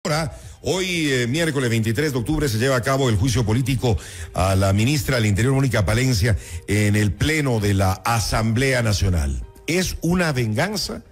Ahora, hoy, miércoles 23 de octubre, se lleva a cabo el juicio político a la ministra del Interior, Mónica Palencia, en el pleno de la Asamblea Nacional. ¿Es una venganza?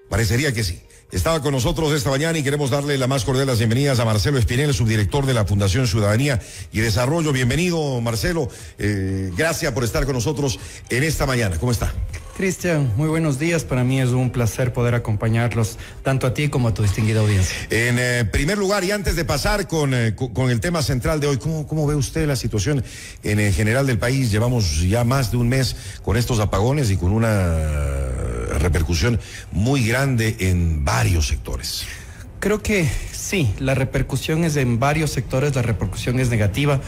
Parecería que sí. Estaba con nosotros esta mañana y queremos darle la más cordial de las bienvenidas a Marcelo Espinel, subdirector de la Fundación Ciudadanía y Desarrollo. Bienvenido, Marcelo. Gracias por estar con nosotros en esta mañana. ¿Cómo está? Cristian, muy buenos días. Para mí es un placer poder acompañarlos, tanto a ti como a tu distinguida audiencia. En primer lugar, y antes de pasar con el tema central de hoy, ¿cómo ve usted la situación en general del país? Llevamos ya más de un mes con estos apagones y con una repercusión muy grande en varios sectores. Creo que sí, la repercusión es en varios sectores, la repercusión es negativa.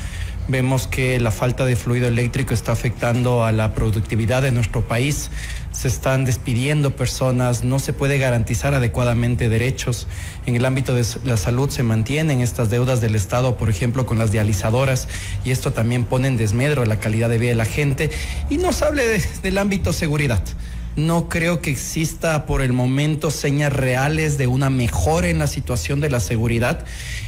Vemos que la falta de fluido eléctrico está afectando a la productividad de nuestro país. Se están despidiendo personas, no se puede garantizar adecuadamente derechos. En el ámbito de la salud se mantienen estas deudas del Estado, por ejemplo, con las dializadoras, y esto también pone en desmedro la calidad de vida de la gente. Y nos hable del ámbito seguridad. No creo que exista por el momento señas reales de una mejora en la situación de la seguridad,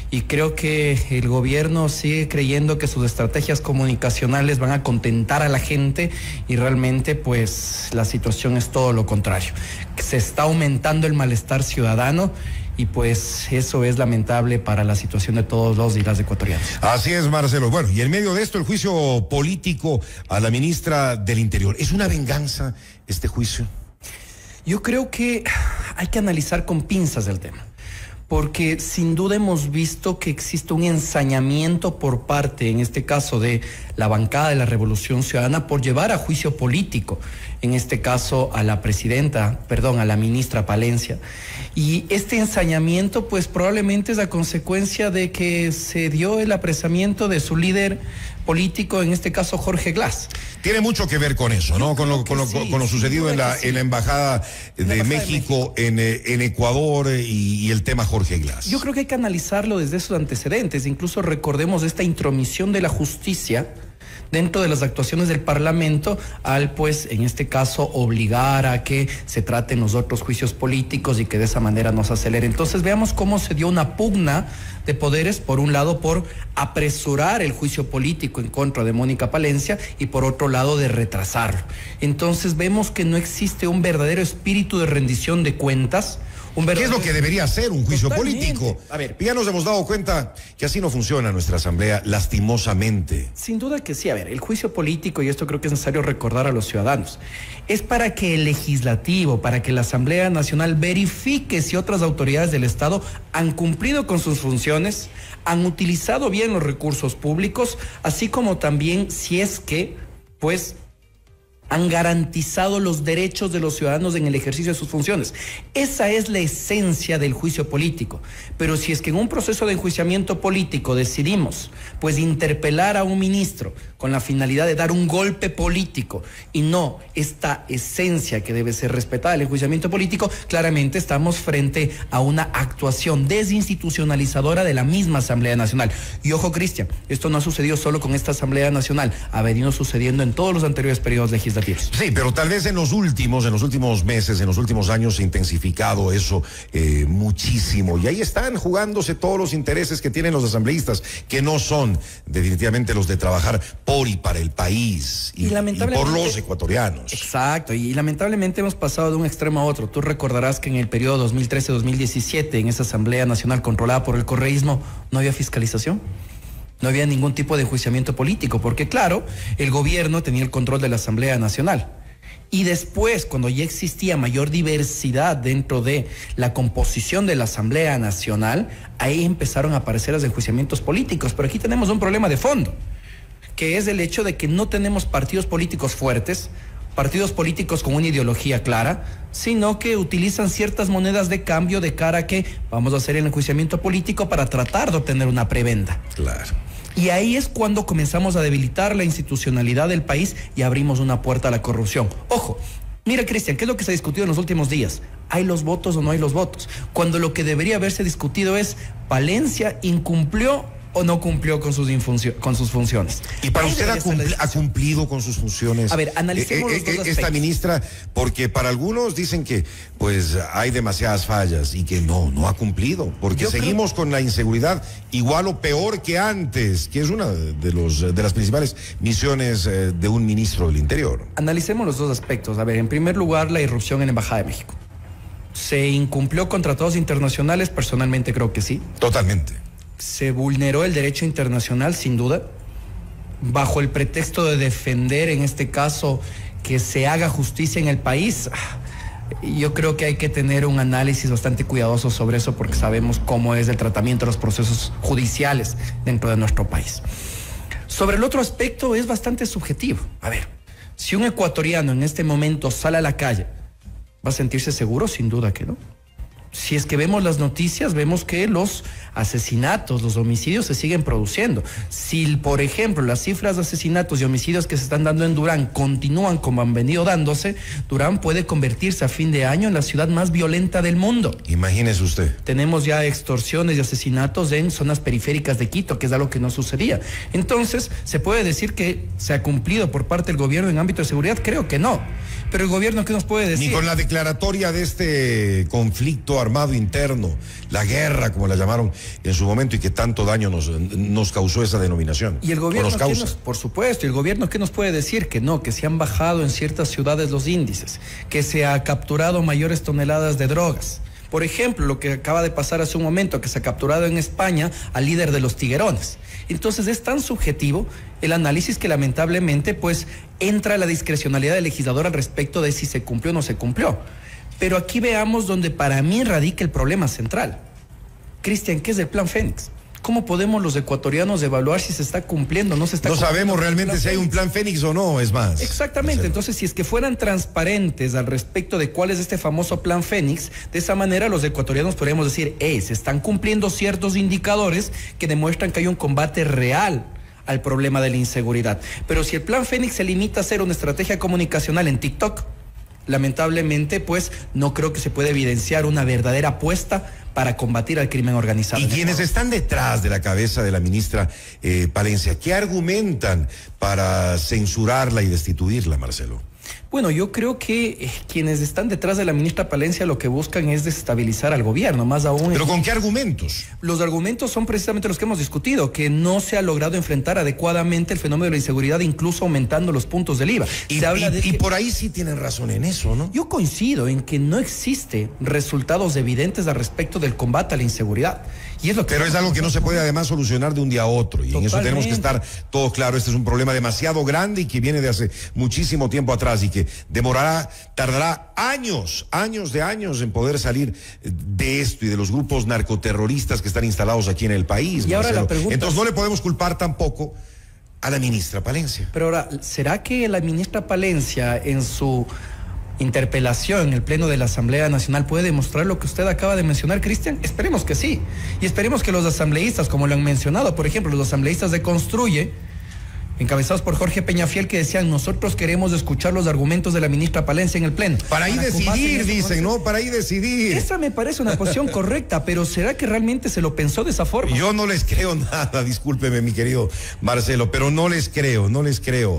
y creo que el gobierno sigue creyendo que sus estrategias comunicacionales van a contentar a la gente, y realmente pues la situación es todo lo contrario. Se está aumentando el malestar ciudadano y pues eso es lamentable para la situación de todos los y las ecuatorianos. Así es, Marcelo. Bueno, y en medio de esto el juicio político a la ministra del Interior. ¿Es una venganza este juicio? Yo creo que hay que analizar con pinzas el tema, porque sin duda hemos visto que existe un ensañamiento por parte, en este caso, de la bancada de la Revolución Ciudadana por llevar a juicio político, en este caso a la ministra Palencia. Y este ensañamiento pues probablemente es la consecuencia de que se dio el apresamiento de su líder político, en este caso Jorge Glass. Tiene mucho que ver con eso, ¿no? Con lo sucedido en la embajada de México en Ecuador y el tema Jorge Glass. Yo creo que hay que analizarlo desde esos antecedentes. Incluso recordemos esta intromisión de la justicia dentro de las actuaciones del Parlamento al, pues, en este caso, obligar a que se traten los otros juicios políticos y que de esa manera nos acelere. Entonces veamos cómo se dio una pugna de poderes, por un lado por apresurar el juicio político en contra de Mónica Palencia y por otro lado de retrasarlo. Entonces vemos que no existe un verdadero espíritu de rendición de cuentas. ¿Qué es lo que debería ser un juicio político? A ver, ya nos hemos dado cuenta que así no funciona nuestra asamblea, lastimosamente. Sin duda que sí. A ver, el juicio político, y esto creo que es necesario recordar a los ciudadanos, es para que el legislativo, para que la Asamblea Nacional verifique si otras autoridades del Estado han cumplido con sus funciones, han utilizado bien los recursos públicos, así como también si es que, pues, han garantizado los derechos de los ciudadanos en el ejercicio de sus funciones. Esa es la esencia del juicio político. Pero si es que en un proceso de enjuiciamiento político decidimos, pues, interpelar a un ministro con la finalidad de dar un golpe político y no esta esencia que debe ser respetada del enjuiciamiento político, claramente estamos frente a una actuación desinstitucionalizadora de la misma Asamblea Nacional. Y ojo, Cristian, esto no ha sucedido solo con esta Asamblea Nacional, ha venido sucediendo en todos los anteriores periodos legislativos. Sí, pero tal vez en los últimos meses, en los últimos años se ha intensificado eso muchísimo. Y ahí están jugándose todos los intereses que tienen los asambleístas, que no son definitivamente los de trabajar por y para el país y por los ecuatorianos. Exacto, y lamentablemente hemos pasado de un extremo a otro. Tú recordarás que en el periodo 2013-2017, en esa Asamblea Nacional controlada por el correísmo, no había fiscalización. No había ningún tipo de enjuiciamiento político, porque claro, el gobierno tenía el control de la Asamblea Nacional. Y después, cuando ya existía mayor diversidad dentro de la composición de la Asamblea Nacional, ahí empezaron a aparecer los enjuiciamientos políticos. Pero aquí tenemos un problema de fondo, que es el hecho de que no tenemos partidos políticos fuertes, partidos políticos con una ideología clara, sino que utilizan ciertas monedas de cambio de cara a que vamos a hacer el enjuiciamiento político para tratar de obtener una prebenda. Claro. Y ahí es cuando comenzamos a debilitar la institucionalidad del país y abrimos una puerta a la corrupción. Ojo, mira, Cristian, ¿qué es lo que se ha discutido en los últimos días? ¿Hay los votos o no hay los votos? Cuando lo que debería haberse discutido es, Palencia incumplió o no cumplió con sus funciones. ¿Y para usted ha cumplido con sus funciones? A ver, analicemos los dos aspectos. Esta ministra, porque para algunos dicen que pues hay demasiadas fallas y que no ha cumplido, porque seguimos con la inseguridad igual o peor que antes, que es una de las principales misiones de un ministro del Interior. Analicemos los dos aspectos. A ver, en primer lugar, la irrupción en la Embajada de México. ¿Se incumplió con tratados internacionales? Personalmente creo que sí. Totalmente. Se vulneró el derecho internacional, sin duda, bajo el pretexto de defender, en este caso, que se haga justicia en el país. Yo creo que hay que tener un análisis bastante cuidadoso sobre eso, porque sabemos cómo es el tratamiento de los procesos judiciales dentro de nuestro país. Sobre el otro aspecto es bastante subjetivo. A ver, si un ecuatoriano en este momento sale a la calle, ¿va a sentirse seguro? Sin duda que no. Si es que vemos las noticias, vemos que los asesinatos, los homicidios se siguen produciendo. Si, por ejemplo, las cifras de asesinatos y homicidios que se están dando en Durán continúan como han venido dándose, Durán puede convertirse a fin de año en la ciudad más violenta del mundo. Imagínese usted. Tenemos ya extorsiones y asesinatos en zonas periféricas de Quito, que es algo que no sucedía. Entonces, ¿se puede decir que se ha cumplido por parte del gobierno en ámbito de seguridad? Creo que no. Pero el gobierno, ¿qué nos puede decir? Ni con la declaratoria de este conflicto armado interno, la guerra, como la llamaron en su momento, y que tanto daño nos causó esa denominación. Y el gobierno, por supuesto, y el gobierno, ¿qué nos puede decir? Que no, que se han bajado en ciertas ciudades los índices, que se ha capturado mayores toneladas de drogas. Por ejemplo, lo que acaba de pasar hace un momento, que se ha capturado en España al líder de los tiguerones. Entonces es tan subjetivo el análisis que lamentablemente pues entra la discrecionalidad del legislador al respecto de si se cumplió o no se cumplió. Pero aquí veamos donde para mí radica el problema central. Cristian, ¿qué es el Plan Fénix? ¿Cómo podemos los ecuatorianos evaluar si se está cumpliendo o no se está cumpliendo? No sabemos realmente si hay un Plan Fénix o no, es más. Exactamente, entonces si es que fueran transparentes al respecto de cuál es este famoso Plan Fénix, de esa manera los ecuatorianos podríamos decir, se están cumpliendo ciertos indicadores que demuestran que hay un combate real al problema de la inseguridad. Pero si el Plan Fénix se limita a ser una estrategia comunicacional en TikTok, lamentablemente pues no creo que se pueda evidenciar una verdadera apuesta para combatir al crimen organizado. Y quienes están detrás de la cabeza de la ministra Palencia, ¿qué argumentan para censurarla y destituirla, Marcelo? Bueno, yo creo que quienes están detrás de la ministra Palencia lo que buscan es desestabilizar al gobierno, más aún... ¿Pero con qué argumentos? Los argumentos son precisamente los que hemos discutido, que no se ha logrado enfrentar adecuadamente el fenómeno de la inseguridad, incluso aumentando los puntos del IVA. Y por ahí sí tienen razón en eso, ¿no? Yo coincido en que no existe resultados evidentes al respecto del combate a la inseguridad. Y es lo que... Pero es algo que no se puede además solucionar de un día a otro. Y en eso tenemos que estar todos claros. Este es un problema demasiado grande y que viene de hace muchísimo tiempo atrás y que tardará años en poder salir de esto y de los grupos narcoterroristas que están instalados aquí en el país. Y ahora la pregunta... Entonces no le podemos culpar tampoco a la ministra Palencia. Pero ahora, ¿será que la ministra Palencia en su interpelación en el Pleno de la Asamblea Nacional puede demostrar lo que usted acaba de mencionar, Cristian? Esperemos que sí. Y esperemos que los asambleístas, como lo han mencionado, por ejemplo, los asambleístas de Construye, encabezados por Jorge Peñafiel, que decían, nosotros queremos escuchar los argumentos de la ministra Palencia en el Pleno. Para ahí decidir, dicen, ¿no? Para ahí decidir. Esa me parece una posición correcta, pero ¿será que realmente se lo pensó de esa forma? Yo no les creo nada, discúlpeme, mi querido Marcelo, pero no les creo.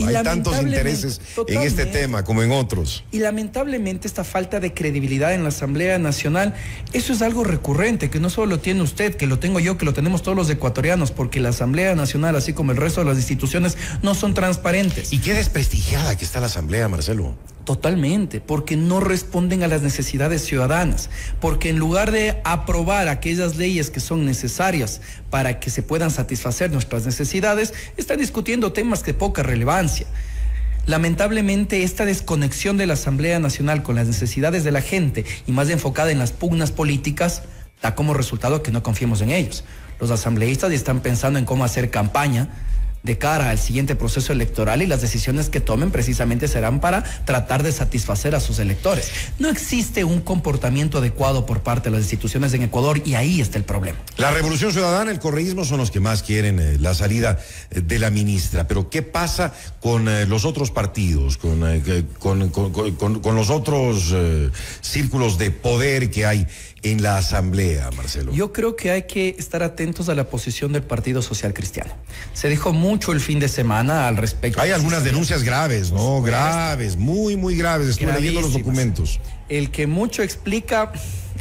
Hay tantos intereses en este tema como en otros. Y lamentablemente esta falta de credibilidad en la Asamblea Nacional, eso es algo recurrente, que no solo lo tiene usted, que lo tengo yo, que lo tenemos todos los ecuatorianos, porque la Asamblea Nacional, así como el resto de las instituciones, no son transparentes. Y qué desprestigiada que está la Asamblea, Marcelo. Totalmente, porque no responden a las necesidades ciudadanas, porque en lugar de aprobar aquellas leyes que son necesarias para que se puedan satisfacer nuestras necesidades, están discutiendo temas de poca relevancia. Lamentablemente, esta desconexión de la Asamblea Nacional con las necesidades de la gente y más enfocada en las pugnas políticas, da como resultado que no confiemos en ellos. Los asambleístas ya están pensando en cómo hacer campaña de cara al siguiente proceso electoral y las decisiones que tomen precisamente serán para tratar de satisfacer a sus electores. No existe un comportamiento adecuado por parte de las instituciones en Ecuador y ahí está el problema. La Revolución Ciudadana, el correísmo son los que más quieren la salida de la ministra, pero ¿qué pasa con los otros partidos, con los otros círculos de poder que hay en la Asamblea, Marcelo? Yo creo que hay que estar atentos a la posición del Partido Social Cristiano. Se dijo mucho el fin de semana al respecto. Hay algunas denuncias graves, ¿no? Graves, muy, muy graves. Estuve leyendo los documentos. El que mucho explica,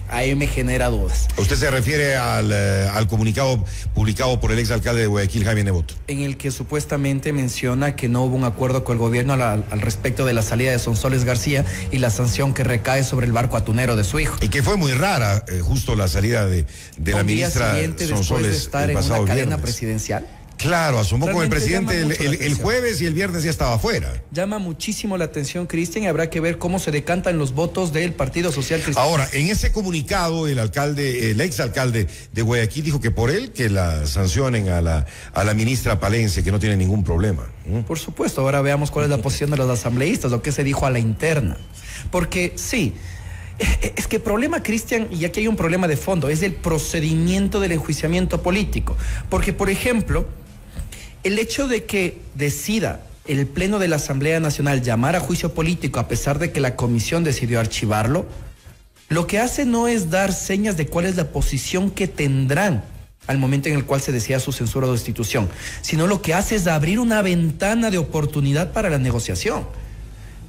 ahí me genera dudas. ¿Usted se refiere al comunicado publicado por el exalcalde de Guayaquil, Jaime Nebot? En el que supuestamente menciona que no hubo un acuerdo con el gobierno al respecto de la salida de Sonsoles García y la sanción que recae sobre el barco atunero de su hijo. Y que fue muy rara, justo la salida de la ministra Sonsoles después de estar en una cadena presidencial. Claro, asomó con el presidente el jueves y el viernes ya estaba afuera. Llama muchísimo la atención, Cristian, y habrá que ver cómo se decantan los votos del Partido Social Cristiano. Ahora, en ese comunicado, el exalcalde de Guayaquil dijo que por él que la sancionen a la ministra Palencia, que no tiene ningún problema. Por supuesto, ahora veamos cuál es la posición de los asambleístas, lo que se dijo a la interna. Porque sí, es que el problema, Cristian, y aquí hay un problema de fondo, es el procedimiento del enjuiciamiento político. Porque, por ejemplo, el hecho de que decida el Pleno de la Asamblea Nacional llamar a juicio político a pesar de que la comisión decidió archivarlo, lo que hace no es dar señas de cuál es la posición que tendrán al momento en el cual se decida su censura o destitución, sino lo que hace es abrir una ventana de oportunidad para la negociación.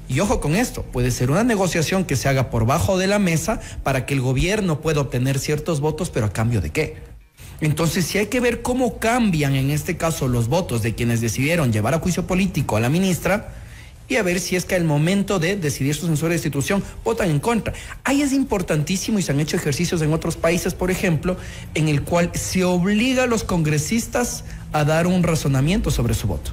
Y ojo con esto, puede ser una negociación que se haga por bajo de la mesa para que el gobierno pueda obtener ciertos votos, pero ¿a cambio de qué? Entonces, sí hay que ver cómo cambian en este caso los votos de quienes decidieron llevar a juicio político a la ministra y a ver si es que al momento de decidir su censura de destitución votan en contra. Ahí es importantísimo y se han hecho ejercicios en otros países, por ejemplo, en el cual se obliga a los congresistas a dar un razonamiento sobre su voto.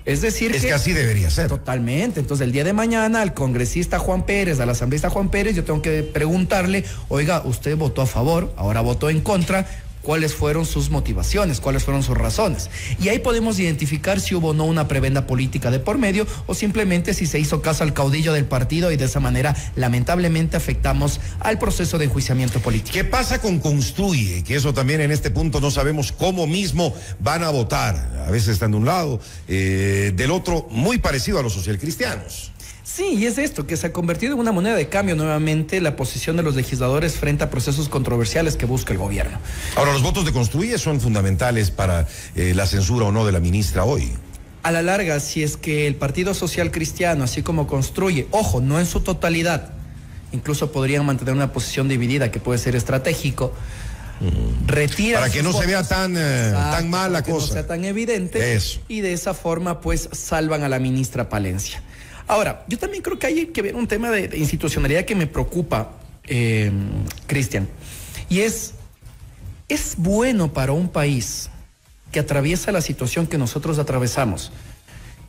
Es decir, que así debería ser. Totalmente. Entonces, el día de mañana, al congresista Juan Pérez, al asambleísta Juan Pérez, yo tengo que preguntarle, oiga, usted votó a favor, ahora votó en contra, ¿cuáles fueron sus motivaciones? ¿Cuáles fueron sus razones? Y ahí podemos identificar si hubo o no una prebenda política de por medio o simplemente si se hizo caso al caudillo del partido y de esa manera, lamentablemente, afectamos al proceso de enjuiciamiento político. ¿Qué pasa con Construye? Que eso también en este punto no sabemos cómo mismo van a votar. A veces están de un lado, del otro, muy parecido a los socialcristianos. Sí, y es esto, que se ha convertido en una moneda de cambio nuevamente la posición de los legisladores frente a procesos controversiales que busca el gobierno. Ahora, los votos de Construye son fundamentales para la censura o no de la ministra hoy. A la larga, si es que el Partido Social Cristiano, así como Construye, ojo, no en su totalidad, incluso podrían mantener una posición dividida que puede ser estratégico, retira para que no se vea tan mal la cosa, que no sea tan evidente. Eso. Y de esa forma pues salvan a la ministra Palencia. Ahora, yo también creo que hay que ver un tema de institucionalidad que me preocupa, Cristian, y es bueno para un país que atraviesa la situación que nosotros atravesamos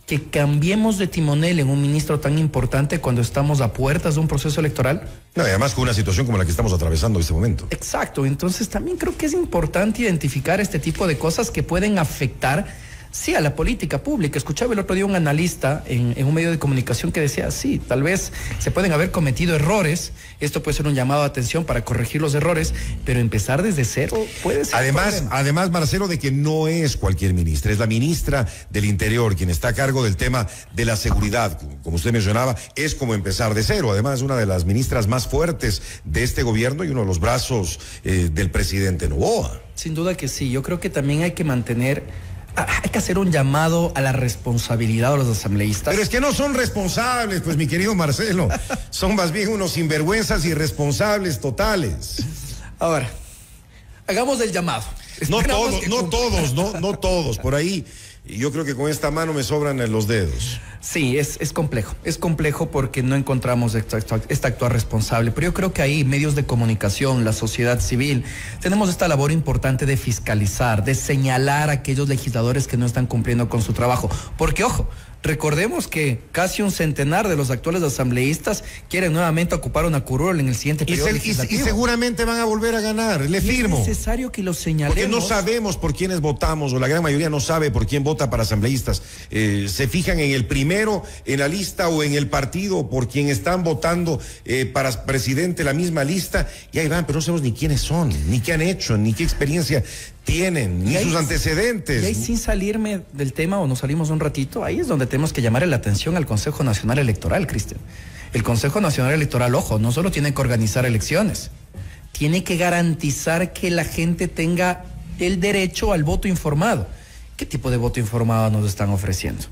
que cambiemos de timonel en un ministro tan importante cuando estamos a puertas de un proceso electoral. No, y además con una situación como la que estamos atravesando en este momento. Exacto, entonces también creo que es importante identificar este tipo de cosas que pueden afectar, sí, a la política pública. Escuchaba el otro día un analista en un medio de comunicación que decía, sí, tal vez se pueden haber cometido errores, esto puede ser un llamado de atención para corregir los errores, pero empezar desde cero puede ser Además, Marcelo, de que no es cualquier ministra, es la ministra del Interior quien está a cargo del tema de la seguridad, como usted mencionaba, es como empezar de cero. Además, es una de las ministras más fuertes de este gobierno y uno de los brazos del presidente Noboa. Sin duda que sí, yo creo que también hay que hacer un llamado a la responsabilidad de los asambleístas. Pero es que no son responsables, pues, mi querido Marcelo. Son más bien unos sinvergüenzas irresponsables totales. Ahora, hagamos el llamado. No todos. Por ahí, yo creo que con esta mano me sobran los dedos. Sí, es complejo. Es complejo porque no encontramos este actuar responsable. Pero yo creo que ahí medios de comunicación, la sociedad civil, tenemos esta labor importante de fiscalizar, de señalar a aquellos legisladores que no están cumpliendo con su trabajo. Porque, ojo, recordemos que casi un centenar de los actuales asambleístas quieren nuevamente ocupar una curul en el siguiente periodo legislativo. Y seguramente van a volver a ganar, le firmo. Es necesario que lo señalemos. Porque no sabemos por quiénes votamos, o la gran mayoría no sabe por quién vota para asambleístas. Se fijan en el primero en la lista o en el partido por quien están votando para presidente, la misma lista, y ahí van, pero no sabemos ni quiénes son, ni qué han hecho, ni qué experiencia tienen, ni sus antecedentes. Y ahí, sin salirme del tema, o nos salimos un ratito, ahí es donde tenemos que llamar la atención al Consejo Nacional Electoral, Cristian. El Consejo Nacional Electoral, ojo, no solo tiene que organizar elecciones, tiene que garantizar que la gente tenga el derecho al voto informado. ¿Qué tipo de voto informado nos están ofreciendo?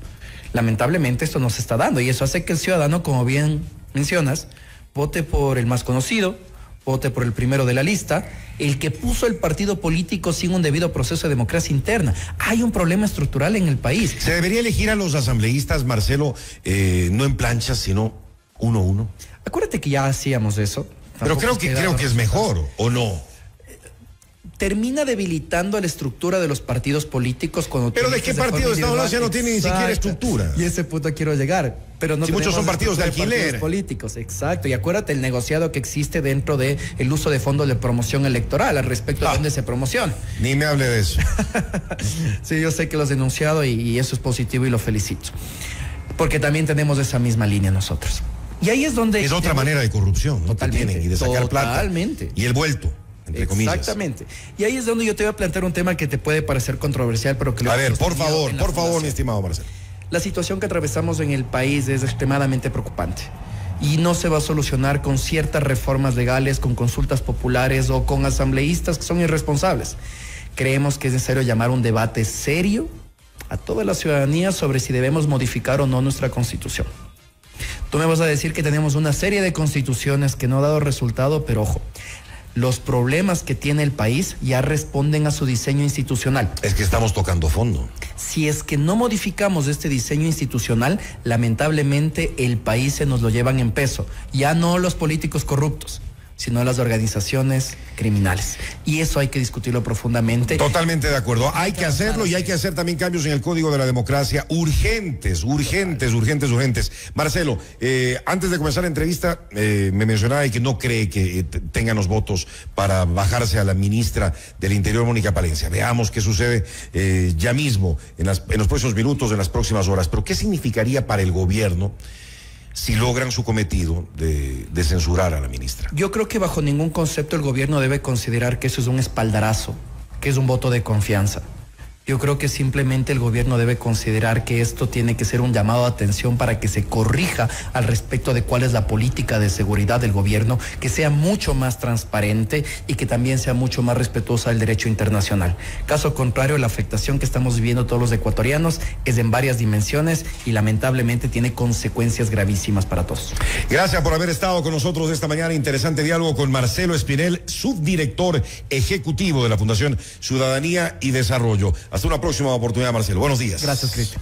Lamentablemente esto no se está dando y eso hace que el ciudadano, como bien mencionas, vote por el más conocido, vote por el primero de la lista, el que puso el partido político sin un debido proceso de democracia interna. Hay un problema estructural en el país. ¿Se debería elegir a los asambleístas, Marcelo, no en planchas, sino 1-1? Acuérdate que ya hacíamos eso. Pero creo que es mejor, ¿o no? Termina debilitando la estructura de los partidos políticos cuando... ¿Pero de qué partido estamos hablando? Ya no tiene ni siquiera estructura. Y a ese punto quiero llegar. Pero no, si muchos son partidos de alquiler. Partidos políticos, exacto. Y acuérdate el negociado que existe dentro de el uso de fondos de promoción electoral al respecto de dónde se promociona. Ni me hable de eso. Sí, yo sé que lo has denunciado y eso es positivo y lo felicito. Porque también tenemos esa misma línea nosotros. Y ahí es donde... Es otra manera de corrupción, ¿no? Totalmente. Que tienen, y de sacar Totalmente. plata. Y el vuelto. Entre comillas. Exactamente. Y ahí es donde yo te voy a plantear un tema que te puede parecer controversial, pero que... A ver, por favor, mi estimado Marcelo. La situación que atravesamos en el país es extremadamente preocupante y no se va a solucionar con ciertas reformas legales, con consultas populares o con asambleístas que son irresponsables. Creemos que es necesario llamar un debate serio a toda la ciudadanía sobre si debemos modificar o no nuestra Constitución. Tú me vas a decir que tenemos una serie de constituciones que no ha dado resultado, pero ojo, los problemas que tiene el país ya responden a su diseño institucional. Es que estamos tocando fondo. Si es que no modificamos este diseño institucional, lamentablemente el país se nos lo llevan en peso. Ya no los políticos corruptos, sino las organizaciones criminales. Y eso hay que discutirlo profundamente. Totalmente de acuerdo. Hay que hacerlo y hay que hacer también cambios en el Código de la Democracia urgentes. Marcelo, antes de comenzar la entrevista, me mencionaba que no cree que tengan los votos para bajarse a la ministra del Interior, Mónica Palencia. Veamos qué sucede ya mismo, en los próximos minutos, en las próximas horas. Pero ¿qué significaría para el gobierno si logran su cometido de censurar a la ministra? Yo creo que bajo ningún concepto el gobierno debe considerar que eso es un espaldarazo, que es un voto de confianza. Yo creo que simplemente el gobierno debe considerar que esto tiene que ser un llamado de atención para que se corrija al respecto de cuál es la política de seguridad del gobierno, que sea mucho más transparente y que también sea mucho más respetuosa del derecho internacional. Caso contrario, la afectación que estamos viviendo todos los ecuatorianos es en varias dimensiones y lamentablemente tiene consecuencias gravísimas para todos. Gracias por haber estado con nosotros esta mañana. Interesante diálogo con Marcelo Espinel, subdirector ejecutivo de la Fundación Ciudadanía y Desarrollo. Hasta una próxima oportunidad, Marcelo. Buenos días. Gracias, Cristian.